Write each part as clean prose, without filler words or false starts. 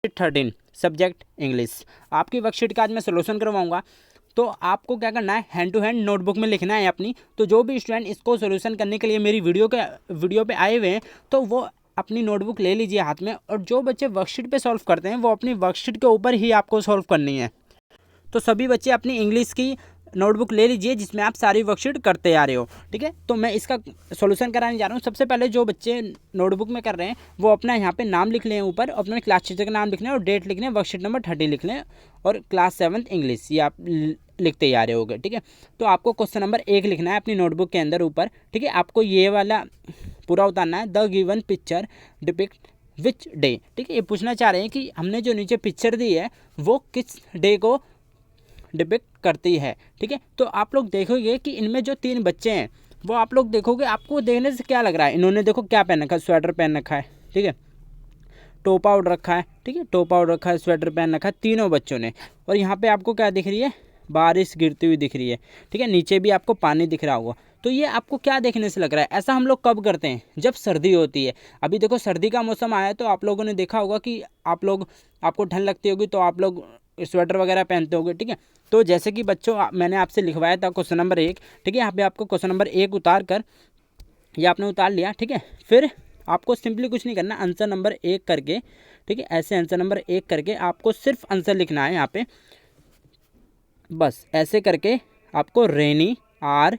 13 subject English. आपकी worksheet का आज मैं सोल्यूशन करवाऊंगा। तो आपको क्या करना है, हैंड टू हैंड नोटबुक में लिखना है अपनी। तो जो भी स्टूडेंट इसको सोल्यूशन करने के लिए मेरी वीडियो पे आए हुए हैं तो वो अपनी नोटबुक ले लीजिए हाथ में, और जो बच्चे वर्कशीट पे सॉल्व करते हैं वो अपनी वर्कशीट के ऊपर ही आपको सॉल्व करनी है। तो सभी बच्चे अपनी इंग्लिश की नोटबुक ले लीजिए जिसमें आप सारी वर्कशीट करते आ रहे हो, ठीक है। तो मैं इसका सॉल्यूशन कराने जा रहा हूँ। सबसे पहले जो बच्चे नोटबुक में कर रहे हैं वो अपना यहाँ पे नाम लिख लें, ऊपर अपने क्लास टीचर का नाम लिख लें और डेट लिख लें, वर्कशीट नंबर 30 लिख लें और क्लास 7 इंग्लिश ये आप लिखते ही आ रहे होगे, ठीक है। तो आपको क्वेश्चन नंबर 1 लिखना है अपनी नोटबुक के अंदर ऊपर, ठीक है। आपको ये वाला पूरा उतारना है, the given picture depict which day, ठीक है। ये पूछना चाह रहे हैं कि हमने जो नीचे पिक्चर दी है वो किस डे को डिपिक्ट करती है, ठीक है। तो आप लोग देखोगे कि इनमें जो 3 बच्चे हैं वो आप लोग देखोगे, आपको देखने से क्या लग रहा है, इन्होंने देखो क्या पहन रखा है, स्वेटर पहन रखा है, ठीक है, टोपा उड़ रखा है, ठीक है, टोपा उड़ रखा है, स्वेटर पहन रखा है तीनों बच्चों ने। और यहाँ पे आपको क्या दिख रही है, बारिश गिरती हुई दिख रही है, ठीक है। नीचे भी आपको पानी दिख रहा होगा। तो ये आपको क्या देखने से लग रहा है, ऐसा हम लोग कब करते हैं, जब सर्दी होती है। अभी देखो सर्दी का मौसम आया है तो आप लोगों ने देखा होगा कि आपको ठंड लगती होगी तो आप लोग स्वेटर वगैरह पहनते होगे, ठीक है। तो जैसे कि बच्चों मैंने आपसे लिखवाया था क्वेश्चन नंबर 1, ठीक है। यहाँ पे आपको क्वेश्चन नंबर 1 उतार कर, ये आपने उतार लिया, ठीक है। फिर आपको सिंपली कुछ नहीं करना, आंसर नंबर 1 करके, ठीक है, ऐसे आंसर नंबर 1 करके आपको सिर्फ आंसर लिखना है यहाँ पे, बस ऐसे करके आपको रेनी RAINY,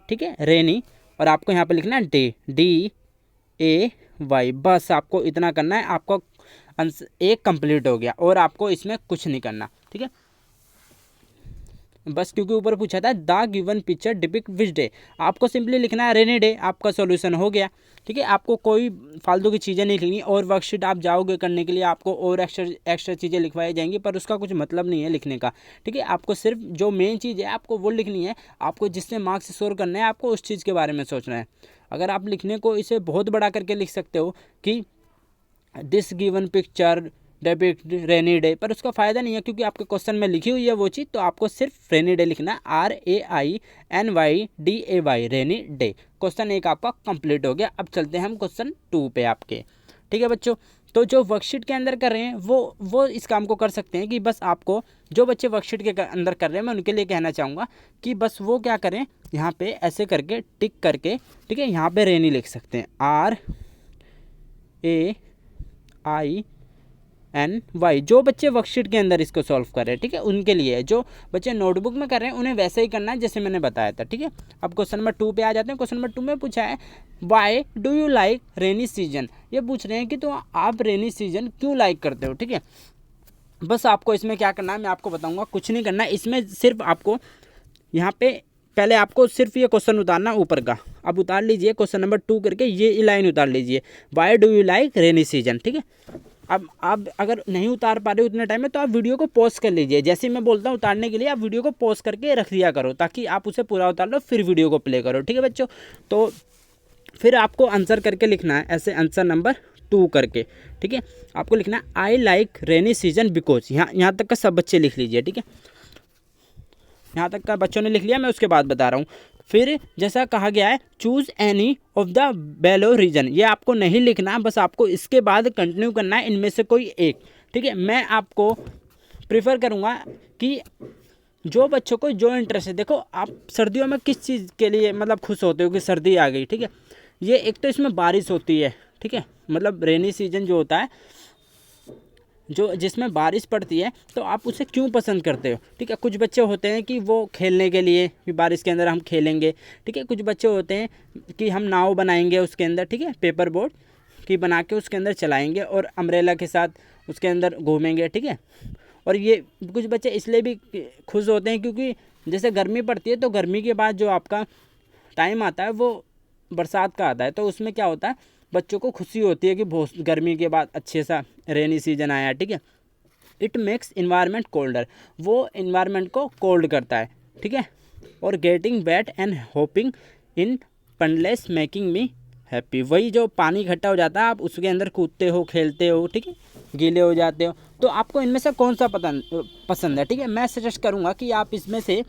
ठीक है, रेनी, और आपको यहाँ पे लिखना है डे DAY, बस आपको इतना करना है। आपको आंसर 1 कंप्लीट हो गया और आपको इसमें कुछ नहीं करना, ठीक है। बस क्योंकि ऊपर पूछा था the given picture depict which day, आपको सिंपली लिखना है रेनी डे, आपका सॉल्यूशन हो गया, ठीक है। आपको कोई फालतू की चीज़ें नहीं लिखनी, और वर्कशीट आप जाओगे करने के लिए आपको और एक्स्ट्रा चीज़ें लिखवाई जाएंगी, पर उसका कुछ मतलब नहीं है लिखने का, ठीक है। आपको सिर्फ जो मेन चीज़ है आपको वो लिखनी है, आपको जिससे मार्क्स स्कोर करने हैं आपको उस चीज़ के बारे में सोचना है। अगर आप लिखने को इसे बहुत बड़ा करके लिख सकते हो कि this given picture depict rainy day, पर उसका फ़ायदा नहीं है क्योंकि आपके क्वेश्चन में लिखी हुई है वो चीज़। तो आपको सिर्फ रेनी डे लिखना है, RAINYDAY, रेनी डे। क्वेश्चन 1 आपका कंप्लीट हो गया। अब चलते हैं हम क्वेश्चन 2 पे आपके, ठीक है बच्चों। तो जो वर्कशीट के अंदर कर रहे हैं वो इस काम को कर सकते हैं कि बस आपको जो बच्चे वर्कशीट के अंदर कर रहे हैं मैं उनके लिए कहना चाहूँगा कि बस वो क्या करें, यहाँ पे ऐसे करके टिक करके, ठीक है, यहाँ पे रेनी लिख सकते हैं, RAINY। जो बच्चे वर्कशीट के अंदर इसको सॉल्व कर रहे हैं, ठीक है, उनके लिए। जो बच्चे नोटबुक में कर रहे हैं उन्हें वैसे ही करना है जैसे मैंने बताया था, ठीक है। अब क्वेश्चन नंबर 2 पे आ जाते हैं। क्वेश्चन नंबर 2 में पूछा है why do you like rainy season, ये पूछ रहे हैं कि तो आप रेनी सीजन क्यों लाइक करते हो, ठीक है। बस आपको इसमें क्या करना है मैं आपको बताऊँगा, कुछ नहीं करना है इसमें, सिर्फ आपको यहाँ पे पहले आपको सिर्फ ये क्वेश्चन उतारना ऊपर का। अब उतार लीजिए क्वेश्चन नंबर 2 करके ये लाइन उतार लीजिए, why do you like rainy season, ठीक है। अब आप अगर नहीं उतार पा रहे हो उतने टाइम में तो आप वीडियो को पॉज कर लीजिए, जैसे ही मैं बोलता हूँ उतारने के लिए आप वीडियो को पॉज करके रख दिया करो ताकि आप उसे पूरा उतार लो, फिर वीडियो को प्ले करो, ठीक है बच्चों। तो फिर आपको आंसर करके लिखना है ऐसे, आंसर नंबर 2 करके, ठीक है। आपको लिखना है आई लाइक रेनी सीजन बिकॉज, यहाँ तक का सब बच्चे लिख लीजिए, ठीक है। यहाँ तक का बच्चों ने लिख लिया, मैं उसके बाद बता रहा हूँ। फिर जैसा कहा गया है choose any of the below reason, ये आपको नहीं लिखना, बस आपको इसके बाद कंटिन्यू करना है इनमें से कोई एक, ठीक है। मैं आपको प्रीफर करूँगा कि जो बच्चों को जो इंटरेस्ट है, देखो आप सर्दियों में किस चीज़ के लिए मतलब खुश होते हो कि सर्दी आ गई, ठीक है। ये एक तो इसमें बारिश होती है, ठीक है, मतलब रेनी सीजन जो होता है जो जिसमें बारिश पड़ती है, तो आप उसे क्यों पसंद करते हो, ठीक है। कुछ बच्चे होते हैं कि वो खेलने के लिए कि बारिश के अंदर हम खेलेंगे, ठीक है। कुछ बच्चे होते हैं कि हम नाव बनाएंगे उसके अंदर, ठीक है, पेपर बोट की बना के उसके अंदर चलाएंगे और अम्ब्रेला के साथ उसके अंदर घूमेंगे, ठीक है। और ये कुछ बच्चे इसलिए भी खुश होते हैं क्योंकि जैसे गर्मी पड़ती है तो गर्मी के बाद जो आपका टाइम आता है वो बरसात का आता है, तो उसमें क्या होता है बच्चों को खुशी होती है कि बहुत गर्मी के बाद अच्छे सा रेनी सीजन आया, ठीक है। इट मेक्स इन्वायरमेंट कोल्डर, वो इन्वायरमेंट को कोल्ड करता है, ठीक है। और getting wet and hoping in painless making me happy, वही जो पानी इकट्ठा हो जाता है आप उसके अंदर कूदते हो, खेलते हो, ठीक है, गीले हो जाते हो। तो आपको इनमें से कौन सा पसंद है, ठीक है। मैं सजेस्ट करूँगा कि आप इसमें से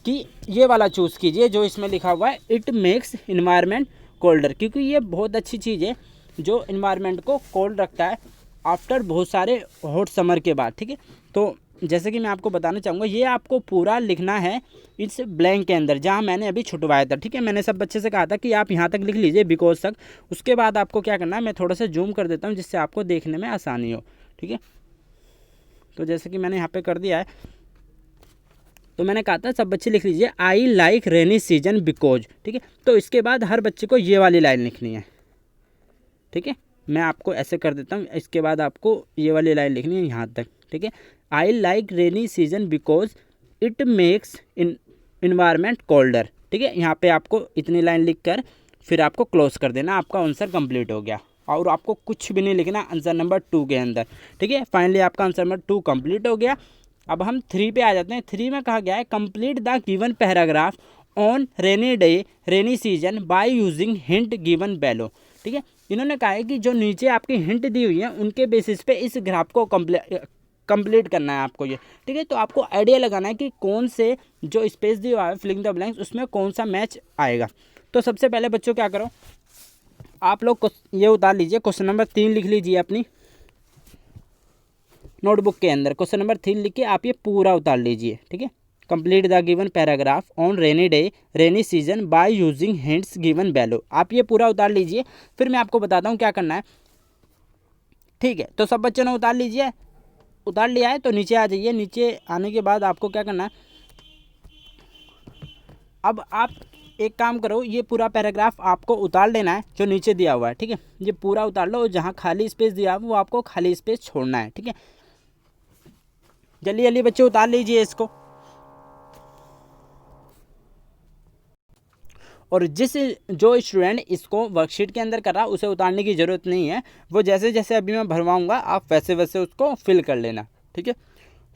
कि ये वाला चूज़ कीजिए जो इसमें लिखा हुआ है इट मेक्स इन्वायरमेंट कोल्डर, क्योंकि ये बहुत अच्छी चीज़ है जो इन्वायरमेंट को कोल्ड रखता है आफ्टर बहुत सारे हॉट समर के बाद, ठीक है। तो जैसे कि मैं आपको बताना चाहूँगा, ये आपको पूरा लिखना है इस ब्लैंक के अंदर जहाँ मैंने अभी छुटवाया था, ठीक है। मैंने सब बच्चे से कहा था कि आप यहाँ तक लिख लीजिए बिकॉज तक, उसके बाद आपको क्या करना है, मैं थोड़ा सा जूम कर देता हूँ जिससे आपको देखने में आसानी हो, ठीक है। तो जैसे कि मैंने यहाँ पे कर दिया है, तो मैंने कहा था सब बच्चे लिख लीजिए आई लाइक रेनी सीजन बिकॉज, ठीक है। तो इसके बाद हर बच्चे को ये वाली लाइन लिखनी है, ठीक है। मैं आपको ऐसे कर देता हूँ, इसके बाद आपको ये वाली लाइन लिखनी है यहाँ तक, ठीक है। आई like rainy season because it makes environment colder, ठीक है। यहाँ पे आपको इतनी लाइन लिख कर फिर आपको क्लोज कर देना, आपका आंसर कंप्लीट हो गया। और आपको कुछ भी नहीं लिखना आंसर नंबर 2 के अंदर, ठीक है। फाइनली आपका आंसर नंबर 2 कंप्लीट हो गया। अब हम 3 पे आ जाते हैं। 3 में कहा गया है complete the given paragraph on rainy day rainy season by using hint given below, ठीक है। इन्होंने कहा है कि जो नीचे आपकी हिंट दी हुई है उनके बेसिस पे इस ग्राफ को कंप्लीट करना है आपको ये, ठीक है। तो आपको आइडिया लगाना है कि कौन से जो स्पेस दिया हुआ है फिलिंग द ब्लैंक्स उसमें कौन सा मैच आएगा। तो सबसे पहले बच्चों क्या करो, आप लोग ये उतार लीजिए, क्वेश्चन नंबर 3 लिख लीजिए अपनी नोटबुक के अंदर। क्वेश्चन नंबर 3 लिख के आप ये पूरा उतार लीजिए, ठीक है। Complete the given paragraph on rainy day rainy season by using hints given below, आप ये पूरा उतार लीजिए। फिर मैं आपको बताता हूँ क्या करना है, ठीक है। तो सब बच्चों ने उतार लीजिए, उतार लिया है तो नीचे आ जाइए। नीचे आने के बाद आपको क्या करना है, अब आप एक काम करो, ये पूरा पैराग्राफ आपको उतार लेना है जो नीचे दिया हुआ है, ठीक है। ये पूरा उतार लो और जहाँ खाली स्पेस दिया है वो आपको खाली स्पेस छोड़ना है, ठीक है। जल्दी जल्दी बच्चे उतार लीजिए इसको। और जो स्टूडेंट इसको वर्कशीट के अंदर कर रहा है उसे उतारने की ज़रूरत नहीं है, वो जैसे जैसे अभी मैं भरवाऊंगा आप वैसे वैसे उसको फिल कर लेना, ठीक है।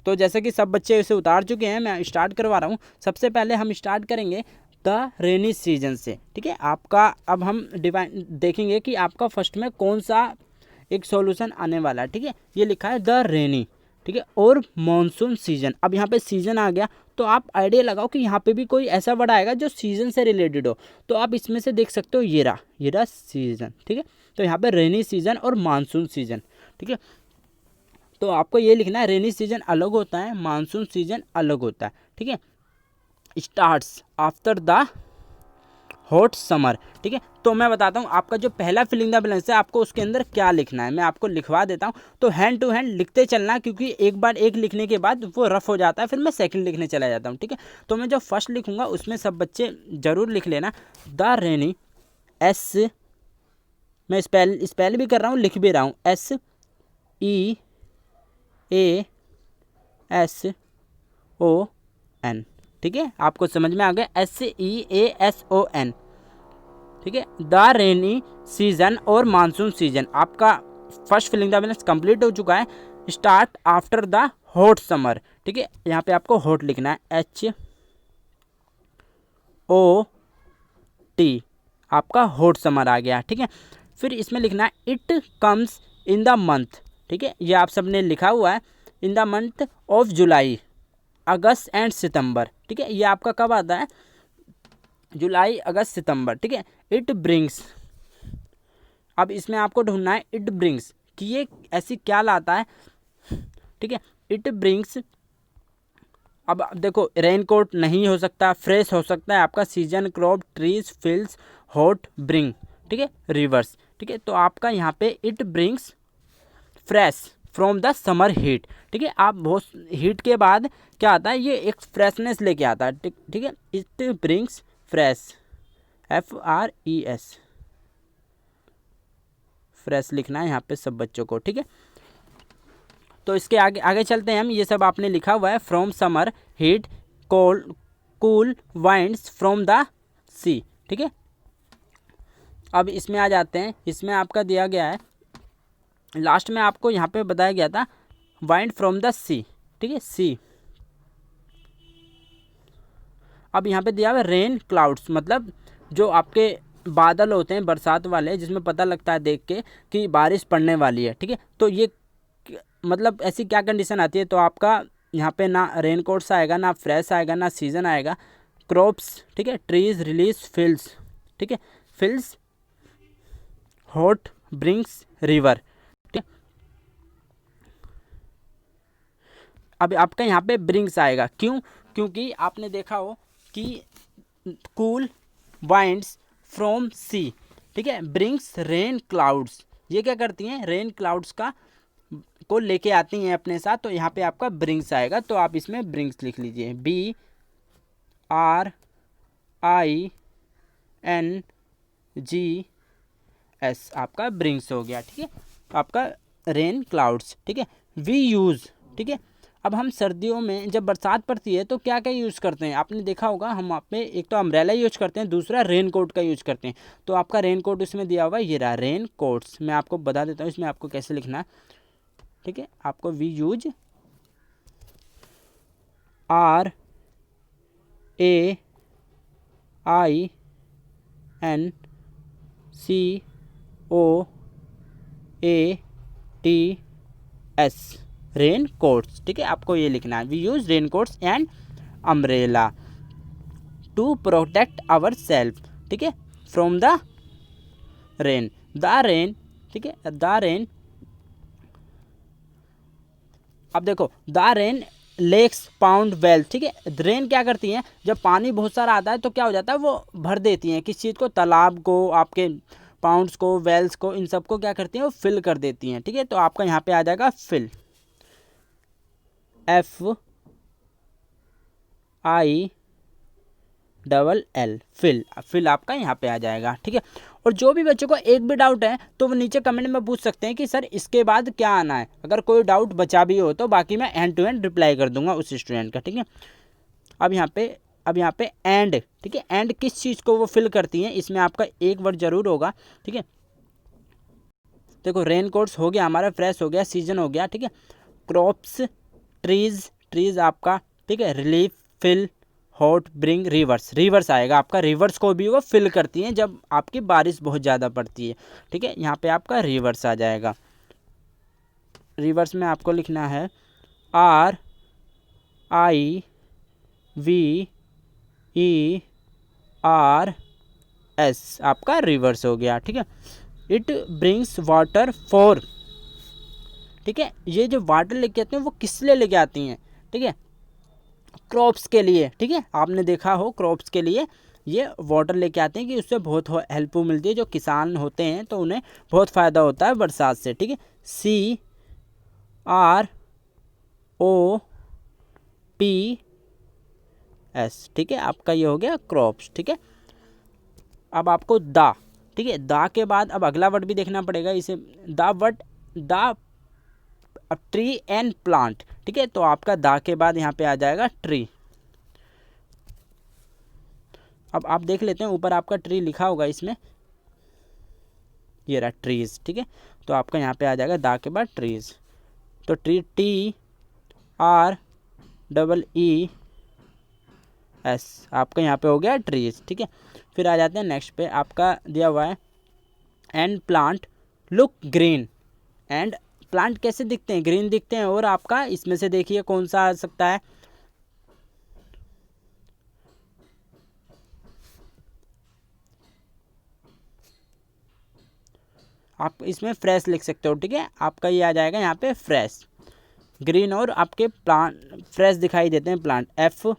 तो जैसे कि सब बच्चे इसे उतार चुके हैं, मैं स्टार्ट करवा रहा हूँ। सबसे पहले हम स्टार्ट करेंगे द रेनी सीजन से, ठीक है। आपका अब हम डिवाइन देखेंगे कि आपका फर्स्ट में कौन सा एक सॉल्यूशन आने वाला है, ठीक है। ये लिखा है द रेनी, ठीक है, और मॉनसून सीजन। अब यहाँ पे सीजन आ गया तो आप आइडिया लगाओ कि यहाँ पे भी कोई ऐसा वर्ड आएगा जो सीजन से रिलेटेड हो। तो आप इसमें से देख सकते हो ये रहा सीजन, ठीक है। तो यहाँ पे रेनी सीजन और मानसून सीजन, ठीक है। तो आपको ये लिखना है रेनी सीजन अलग होता है, मानसून सीजन अलग होता है, ठीक है। Starts after the hot summer, ठीक है। तो मैं बताता हूँ आपका जो पहला फिलिंग द ब्लैंक्स है आपको उसके अंदर क्या लिखना है, मैं आपको लिखवा देता हूँ। तो हैंड टू हैंड लिखते चलना, क्योंकि एक बार एक लिखने के बाद वो रफ हो जाता है, फिर मैं सेकंड लिखने चला जाता हूँ, ठीक है। तो मैं जो फर्स्ट लिखूँगा उसमें सब बच्चे ज़रूर लिख लेना द रेनी, एस मैं स्पेल भी कर रहा हूँ, लिख भी रहा हूँ, SEASON, ठीक है। आपको समझ में आ गया, SEASON, ठीक है। द रेनी सीजन और मानसून सीजन आपका first filling the blanks complete हो चुका है। Start after the hot summer, ठीक है। यहाँ पे आपको हॉट लिखना है, HOT, आपका हॉट समर आ गया, ठीक है। फिर इसमें लिखना है it comes in the month, ठीक है। ये आप सबने लिखा हुआ है, in the month of July, August and September, ठीक है। ये आपका कब आता है, जुलाई अगस्त सितंबर, ठीक है। इट ब्रिंग्स, अब इसमें आपको ढूंढना है इट ब्रिंग्स कि ये ऐसी क्या लाता है, ठीक है। इट ब्रिंग्स, अब देखो रेनकोट नहीं हो सकता, फ्रेश हो सकता है आपका season, crop, trees, fields, hot, bring, ठीक है, रिवर्स, ठीक है। तो आपका यहाँ पे it brings fresh from the summer heat, ठीक है। आप बहुत हीट के बाद क्या आता है, ये एक फ्रेशनेस लेके आता है, ठीक है। It brings fresh, FRES, fresh लिखना है यहाँ पे सब बच्चों को, ठीक है। तो इसके आगे आगे चलते हैं हम। ये सब आपने लिखा हुआ है, from summer heat, cold cool winds from the sea, ठीक है। अब इसमें आ जाते हैं, इसमें आपका दिया गया है, लास्ट में आपको यहाँ पे बताया गया था वाइंड फ्रॉम द सी, ठीक है, सी। अब यहाँ पे दिया हुआ है रेन क्लाउड्स, मतलब जो आपके बादल होते हैं बरसात वाले, जिसमें पता लगता है देख के कि बारिश पड़ने वाली है, ठीक है। तो ये मतलब ऐसी क्या कंडीशन आती है, तो आपका यहाँ पे ना रेन कोट्स आएगा, ना फ्रेश आएगा, ना सीजन आएगा, क्रॉप्स, ठीक है, ट्रीज, रिलीज, फील्ड्स, ठीक है, फील्ड्स हॉट ब्रिंग्स रिवर। ठीक है, अब आपका यहाँ पे ब्रिंग्स आएगा, क्यों? क्योंकि आपने देखा हो कि कूल वाइंड्स फ्रॉम सी, ठीक है, ब्रिंग्स रेन क्लाउड्स, ये क्या करती हैं? रेन क्लाउड्स को लेके आती हैं अपने साथ, तो यहाँ पे आपका ब्रिंग्स आएगा, तो आप इसमें ब्रिंग्स लिख लीजिए, BRINGS आपका ब्रिंग्स हो गया। ठीक है, आपका रेन क्लाउड्स। ठीक है, वी यूज़, ठीक है, अब हम सर्दियों में जब बरसात पड़ती है तो क्या क्या यूज़ करते हैं? आपने देखा होगा, हम वहाँ पे एक तो अम्ब्रेला यूज करते हैं, दूसरा रेन कोट का यूज करते हैं। तो आपका रेन कोट इसमें दिया हुआ है, ये रहा रेन कोट्स। मैं आपको बता देता हूँ इसमें आपको कैसे लिखना है। ठीक है, आपको we use RAINCOATS raincoats. ठीक है, आपको ये लिखना है, we use raincoats and umbrella to protect our self, ठीक है, from the rain. The rain, ठीक है, द रेन, अब देखो, the rain lakes pound well, ठीक है, रेन क्या करती हैं? जब पानी बहुत सारा आता है तो क्या हो जाता है, वो भर देती हैं किस चीज़ को? तालाब को, आपके पाउंड्स को, वेल्स को, इन सबको क्या करती हैं? वो फिल कर देती हैं। ठीक है, तो आपका यहाँ पे आ जाएगा फिल, FILL, फिल आपका यहाँ पे आ जाएगा। ठीक है, और जो भी बच्चों को एक भी डाउट है तो वो नीचे कमेंट में पूछ सकते हैं कि सर इसके बाद क्या आना है। अगर कोई डाउट बचा भी हो तो बाकी मैं एंड टू एंड रिप्लाई कर दूंगा उस स्टूडेंट का। ठीक है, अब यहाँ पे एंड, ठीक है, एंड किस चीज़ को वो फिल करती हैं, इसमें आपका एक वर्ड जरूर होगा। ठीक है, देखो, रेन कोट्स हो गया हमारा, फ्रेश हो गया, सीजन हो गया। ठीक है, क्रॉप्स, ट्रीज आपका, ठीक है, relief, fill, hot, bring, rivers आएगा आपका। रिवर्स को भी वो फिल करती हैं जब आपकी बारिश बहुत ज़्यादा पड़ती है। ठीक है, यहाँ पे आपका रिवर्स आ जाएगा। रिवर्स में आपको लिखना है RIVERS, आपका रिवर्स हो गया। ठीक है, इट ब्रिंग्स वाटर फॉर, ठीक है, ये जो वाटर लेके आते हैं वो किस लिए लेके आती हैं? ठीक है, क्रॉप्स के लिए। ठीक है, आपने देखा हो क्रॉप्स के लिए ये वाटर लेके आते हैं कि उससे बहुत हेल्प मिलती है, जो किसान होते हैं तो उन्हें बहुत फ़ायदा होता है बरसात से। ठीक है, CROPS, ठीक है, आपका ये हो गया क्रॉप्स। ठीक है, अब आपको द, ठीक है, द के बाद अब अगला वर्ड भी देखना पड़ेगा इसे, द ट्री एंड प्लांट। ठीक है, तो आपका दा के बाद यहाँ पे आ जाएगा ट्री। अब आप देख लेते हैं, ऊपर आपका ट्री लिखा होगा इसमें, ये रहा ट्रीज। ठीक है, तो आपका यहाँ पे आ जाएगा दा के बाद ट्रीज, तो TREES, आपका यहाँ पे हो गया ट्रीज। ठीक है, फिर आ जाते हैं नेक्स्ट पे, आपका दिया हुआ है and plant look green. And plant कैसे दिखते हैं? ग्रीन दिखते हैं। और आपका इसमें से देखिए कौन सा आ सकता है? आप इसमें फ्रेश लिख सकते हो। ठीक है, आपका ये आ जाएगा यहाँ पे फ्रेश, ग्रीन, और आपके प्लांट फ्रेश दिखाई देते हैं प्लांट, FRESH।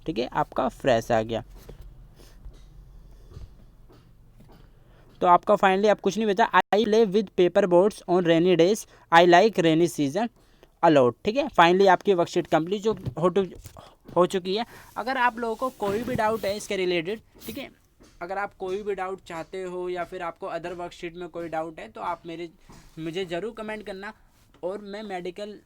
ठीक है, आपका फ्रेश आ गया। तो आपका फाइनली अब कुछ नहीं बचा, I play with paper boats on rainy days, I like rainy season a lot. ठीक है, फाइनली आपकी वर्कशीट कंप्लीट जो हो चुकी है। अगर आप लोगों को कोई भी डाउट है इसके रिलेटेड, ठीक है, अगर आप कोई भी डाउट चाहते हो या फिर आपको अदर वर्कशीट में कोई डाउट है तो आप मुझे ज़रूर कमेंट करना। और मैं मेडिकल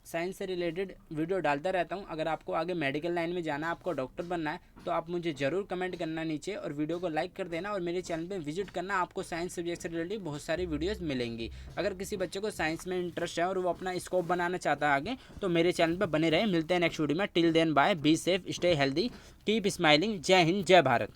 साइंस से रिलेटेड वीडियो डालता रहता हूँ। अगर आपको आगे मेडिकल लाइन में जाना है, आपको डॉक्टर बनना है, तो आप मुझे ज़रूर कमेंट करना नीचे, और वीडियो को लाइक कर देना, और मेरे चैनल पे विजिट करना। आपको साइंस सब्जेक्ट से रिलेटेड बहुत सारी वीडियोस मिलेंगी। अगर किसी बच्चे को साइंस में इंटरेस्ट है और वो अपना स्कोप बनाना चाहता है आगे, तो मेरे चैनल पर बने रहे। मिलते हैं नेक्स्ट वीडियो में। Till then bye, be safe, stay healthy, keep smiling. Jai Hind, जय भारत।